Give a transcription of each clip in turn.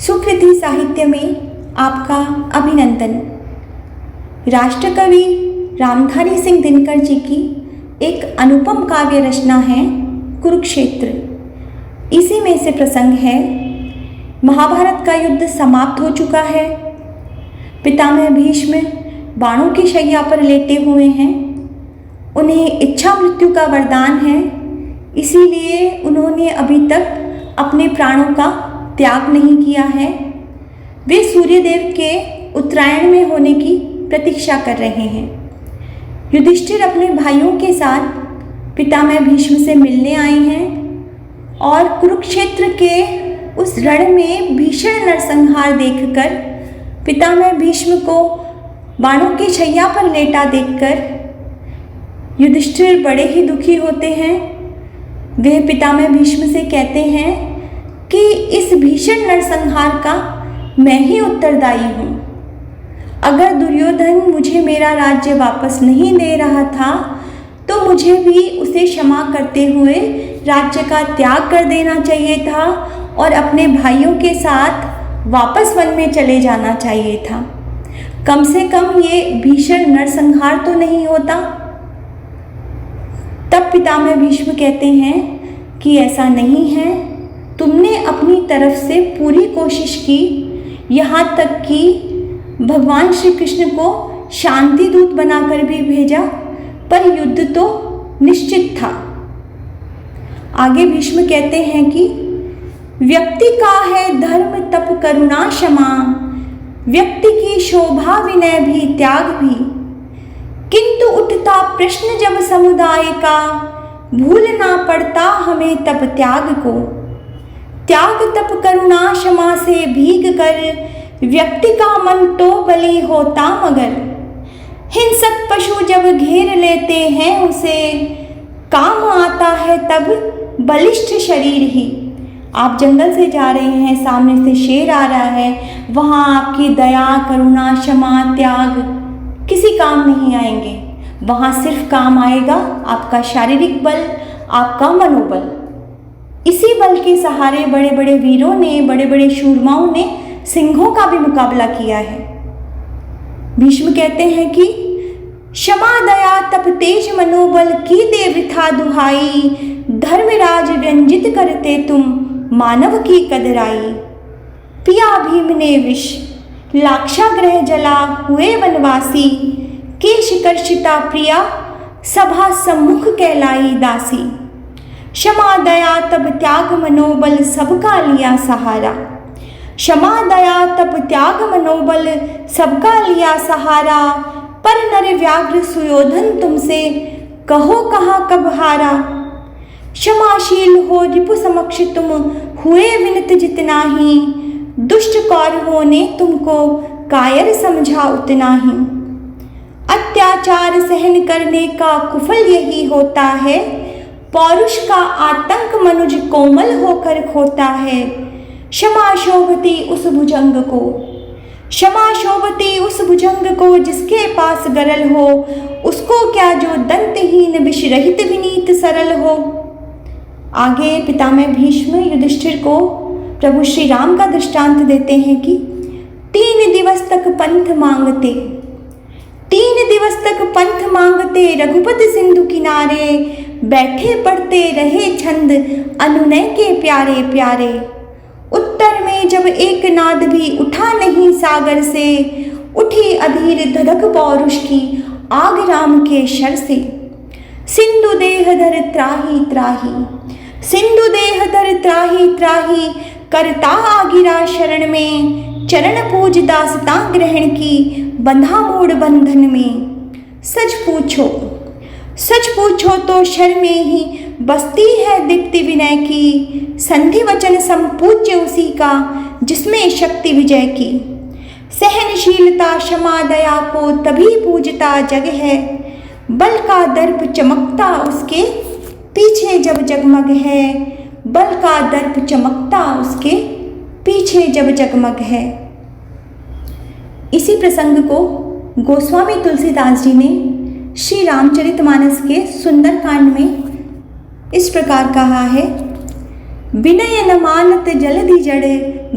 सुकृति साहित्य में आपका अभिनंदन। राष्ट्रकवि रामधारी सिंह दिनकर जी की एक अनुपम काव्य रचना है कुरुक्षेत्र। इसी में से प्रसंग है, महाभारत का युद्ध समाप्त हो चुका है। पितामह भीष्म बाणों की शैया पर लेटे हुए हैं। उन्हें इच्छा मृत्यु का वरदान है, इसीलिए उन्होंने अभी तक अपने प्राणों का त्याग नहीं किया है। वे सूर्यदेव के उत्तरायण में होने की प्रतीक्षा कर रहे हैं। युधिष्ठिर अपने भाइयों के साथ पितामह भीष्म से मिलने आए हैं और कुरुक्षेत्र के उस रण में भीषण नरसंहार देखकर पितामह भीष्म को बाणों की शैया पर लेटा देखकर युधिष्ठिर बड़े ही दुखी होते हैं। वे पितामह भीष्म से कहते हैं कि इस भीषण नरसंहार का मैं ही उत्तरदायी हूँ। अगर दुर्योधन मुझे मेरा राज्य वापस नहीं दे रहा था तो मुझे भी उसे क्षमा करते हुए राज्य का त्याग कर देना चाहिए था और अपने भाइयों के साथ वापस वन में चले जाना चाहिए था। कम से कम ये भीषण नरसंहार तो नहीं होता। तब पितामह भीष्म कहते हैं कि ऐसा नहीं है, तुमने अपनी तरफ से पूरी कोशिश की, यहाँ तक कि भगवान श्री कृष्ण को शांति दूत बनाकर भी भेजा, पर युद्ध तो निश्चित था। आगे भीष्म कहते हैं कि व्यक्ति का है धर्म तप करुणा क्षमा, व्यक्ति की शोभा विनय भी त्याग भी, किंतु उठता प्रश्न जब समुदाय का, भूलना पड़ता हमें तप त्याग को। त्याग तप करुणा क्षमा से भीग कर, व्यक्ति का मन तो बलि होता मगर। हिंसक पशु जब घेर लेते हैं उसे, काम आता है तब बलिष्ठ शरीर ही। आप जंगल से जा रहे हैं, सामने से शेर आ रहा है, वहाँ आपकी दया करुणा क्षमा त्याग किसी काम नहीं आएंगे। वहाँ सिर्फ काम आएगा आपका शारीरिक बल, आपका मनोबल। इसी बल के सहारे बड़े बड़े वीरों ने, बड़े बड़े शूरमाओं ने सिंहों का भी मुकाबला किया है। भीष्म कहते हैं कि क्षमा दया तप तेज मनोबल की दे वृथा दुहाई, धर्मराज व्यंजित करते तुम मानव की कदराई। पिया भीम ने विष लाक्षागृह जला हुए वनवासी, केश कर्षिता प्रिया सभा सम्मुख कहलाई दासी। क्षमा दया तब त्याग मनोबल सबका लिया सहारा, क्षमा दया तब त्याग मनोबल सबका लिया सहारा। पर नर व्याघ्र सुयोधन तुमसे कहो कहाँ कब हारा। क्षमाशील हो रिपु समक्ष तुम हुए विनत जितना ही, दुष्ट कौरवों ने तुमको कायर समझा उतना ही। अत्याचार सहन करने का कुफल यही होता है, पौरुष का आतंक मनुज कोमल होकर खोता है। क्षमा शोभती उस भुजंग को, क्षमा शोभती उस भुजंग को जिसके पास गरल हो, उसको क्या जो दंतहीन विष रहित विनीत सरल हो। आगे पितामह भीष्म युधिष्ठिर को प्रभु श्री राम का दृष्टांत देते हैं कि 3 दिवस तक पंथ मांगते, 3 दिवस तक पंथ मांगते रघुपति सिंधु किनारे, बैठे पढ़ते रहे छंद अनुनय के प्यारे प्यारे। उत्तर में जब एक नाद भी उठा नहीं सागर से, उठी अधीर धधक पौरुष की आग राम के शर से। सिंधु देह धर त्राही त्राही, सिंधु देह धर त्राही त्राही, करता आगिरा शरण में, चरण पूज दासता ग्रहण की बंधा मूड बंधन में। सच पूछो तो शर में ही बसती है दीप्ति विनय की, संधि वचन संपूज्य उसी का जिसमें शक्ति विजय की। सहनशीलता क्षमा दया को तभी पूजता जग है, बल का दर्प चमकता उसके पीछे जब जगमग है, बल का दर्प चमकता उसके पीछे जब जगमग है। इसी प्रसंग को गोस्वामी तुलसीदास जी ने श्री रामचरितमानस के सुंदरकांड में इस प्रकार कहा है। विनय न मानत जल्दी जड़,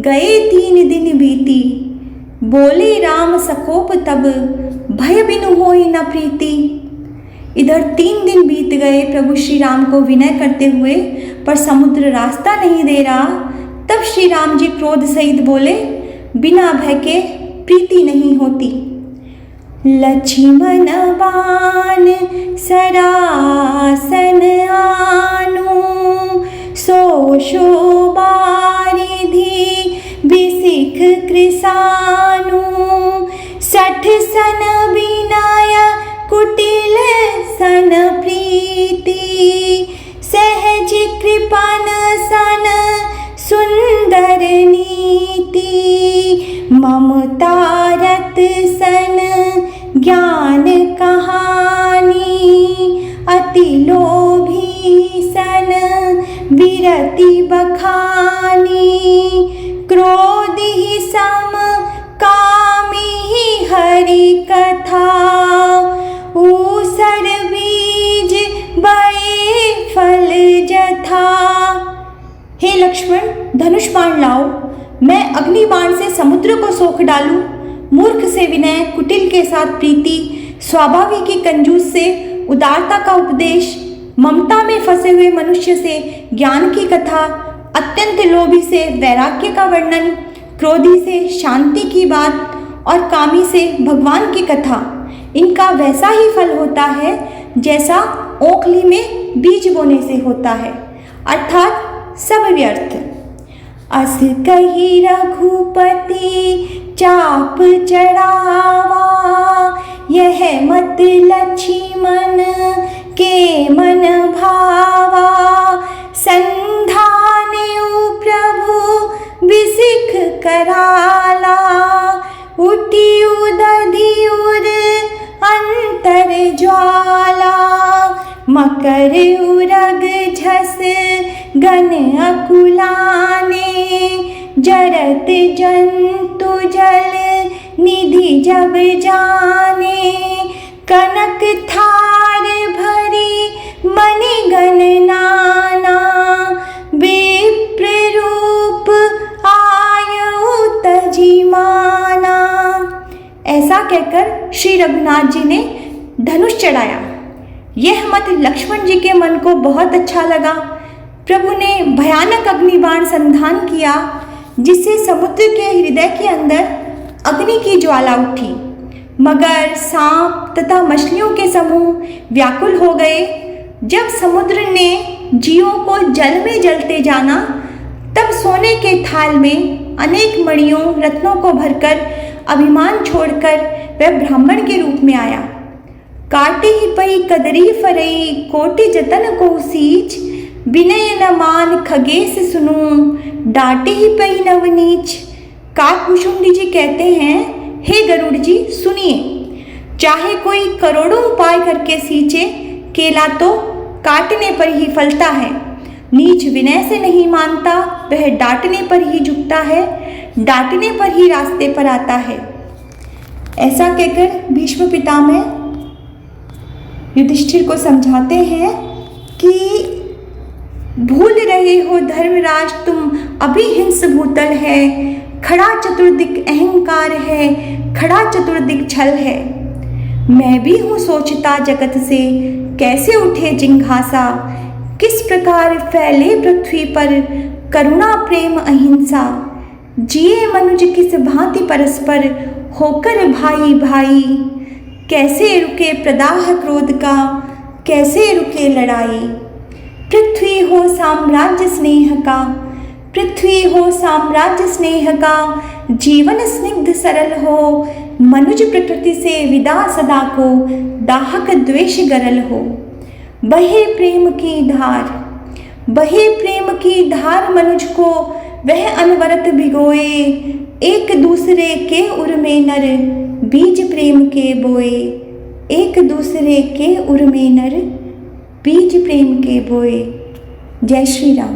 गए 3 दिन बीती। बोले राम सकोप तब, भय बिनु होई न प्रीति। इधर 3 दिन बीत गए प्रभु श्री राम को विनय करते हुए, पर समुद्र रास्ता नहीं दे रहा। तब श्री राम जी क्रोध सहित बोले, बिना भय के प्रीति नहीं होती। लक्ष्मण बाण सरासन आनु, सो शोबारिधि बिसिख कृसानु। 60 सन विनय कुटिल सन प्रीति, सहज कृपन सन सुंदर नीति। ममता रत सन ज्ञान कहानी, अति लोभी सन विरति बखानी। क्रोध ही सम कामी हरि कथा, ऊसर बीज बड़े फल जथा। हे लक्ष्मण, धनुष बाण लाओ, मैं अग्नि बाण से समुद्र को सोख डालूं। मूर्ख से विनय, कुटिल के साथ प्रीति, स्वाभाविक ही कंजूस से उदारता का उपदेश, ममता में फंसे हुए मनुष्य से ज्ञान की कथा, अत्यंत लोभी से वैराग्य का वर्णन, क्रोधी से शांति की बात और कामी से भगवान की कथा। इनका वैसा ही फल होता है जैसा ओखली में बीज बोने से होता है, अर्थात सब व्यर्थ। अस कही रघुपति चाप चढ़ावा, यह मत लक्ष्मण के मन भावा। संधानेउ प्रभु बिसिख कराला, उठियु दधियुर अंतर ज्वाला। मकर उरग झस गन अकुलाने, जरत जंतु जल निधि जब जाने। कनक थार भरी मणिगण नाना, विप्र रूप आयु तजी माना। ऐसा कहकर श्री रघुनाथ जी ने धनुष चढ़ाया। यह मत लक्ष्मण जी के मन को बहुत अच्छा लगा। प्रभु ने भयानक अग्निबाण संधान किया, जिससे समुद्र के हृदय के अंदर अग्नि की ज्वाला उठी। मगर, सांप तथा मछलियों के समूह व्याकुल हो गए। जब समुद्र ने जीवों को जल में जलते जाना, तब सोने के थाल में अनेक मणियों रत्नों को भरकर अभिमान छोड़कर वह ब्राह्मण के रूप में आया। काटी ही पई कदरी फरई, कोटि जतन को सींच। विनय न मान खगेश सुनू, डांटी ही पई नवनीच। काकभूषुंडी जी कहते हैं, हे गरुड़ जी सुनिए, चाहे कोई करोड़ों उपाय करके सींचे, केला तो काटने पर ही फलता है। नीच विनय से नहीं मानता, वह डांटने पर ही झुकता है, डांटने पर ही रास्ते पर आता है। ऐसा कहकर भीष्म पितामह युधिष्ठिर को समझाते हैं कि भूल रहे हो धर्मराज, तुम अभी हिंस भूतल है। खड़ा चतुर्दिक अहंकार है, खड़ा चतुर्दिक छल है। मैं भी हूँ सोचता जगत से, कैसे उठे जिंघासा। किस प्रकार फैले पृथ्वी पर करुणा प्रेम अहिंसा। जिए मनुज किस भांति परस्पर, होकर भाई भाई। कैसे रुके प्रदाह क्रोध का, कैसे रुके लड़ाई। पृथ्वी हो साम्राज्य स्नेह का, पृथ्वी हो साम्राज्य स्नेह का। जीवन स्निग्ध सरल हो, मनुज प्रकृति से विदा सदा को। दाहक द्वेष गरल हो, बहे प्रेम की धार। बहे प्रेम की धार मनुज को, वह अनवरत भिगोए। एक दूसरे के उर में नर, बीज प्रेम के बोए। एक दूसरे के उर में नर, बीज प्रेम के बोए। जय श्री राम।